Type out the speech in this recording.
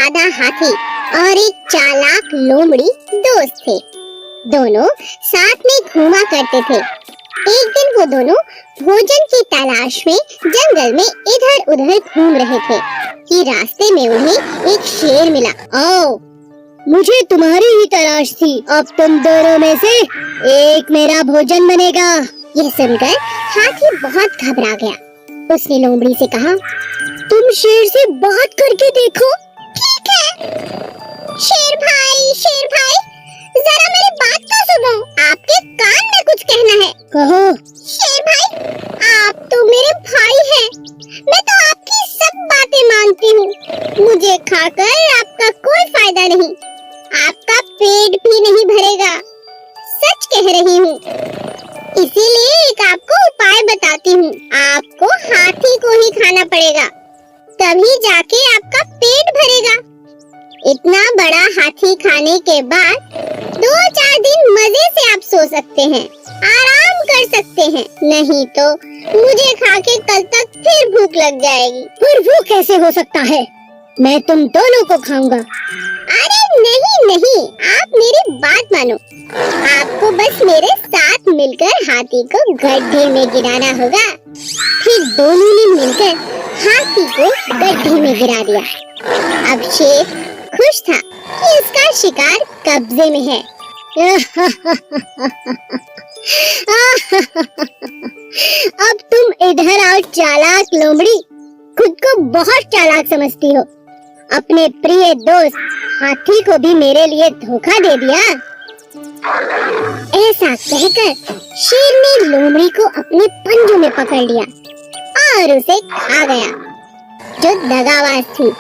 सादा हाथी और एक चालाक लोमड़ी दोस्त थे। दोनों साथ में घूमा करते थे। एक दिन वो दोनों भोजन की तलाश में जंगल में इधर उधर घूम रहे थे कि रास्ते में उन्हें एक शेर मिला। आओ, मुझे तुम्हारी ही तलाश थी। अब तुम दोनों में से एक मेरा भोजन बनेगा। यह सुनकर हाथी बहुत घबरा गया। उसने लोमड़ी से कहा, तुम शेर से बात करके देखो। ठीक है। शेर भाई, जरा मेरी बात तो सुनो। आपके कान में कुछ कहना है। कहो। शेर भाई, आप तो मेरे भाई हैं। मैं तो आपकी सब बातें मानती हूँ। मुझे खाकर आपका कोई फायदा नहीं। आपका पेट भी नहीं भरेगा। सच कह रही हूँ। इसीलिए एक आपको उपाय बताती हूँ। आपको हाथी को ही खाना पड़ेगा, तभी जाके आपका पेट भरेगा। इतना बड़ा हाथी खाने के बाद 2-4 दिन मजे से आप सो सकते हैं, आराम कर सकते हैं। नहीं तो मुझे खा के कल तक फिर भूख लग जाएगी। फिर वो कैसे हो सकता है? मैं तुम दोनों को खाऊंगा। अरे नहीं, आप मेरी बात मानो। आपको बस मेरे साथ मिलकर हाथी को गड्ढे में गिराना होगा। फिर दोनों ने मिलकर हाथी को गड्ढे में गिरा दिया। अब शेर खुश था कि उसका शिकार कब्जे में है। अब तुम इधर आओ चालाक लोमड़ी। खुद को बहुत चालाक समझती हो। अपने प्रिय दोस्त हाथी को भी मेरे लिए धोखा दे दिया। ऐसा कहकर शेर ने लोमड़ी को अपने पंजों में पकड़ लिया और उसे खा गया। जो दगाबाज थी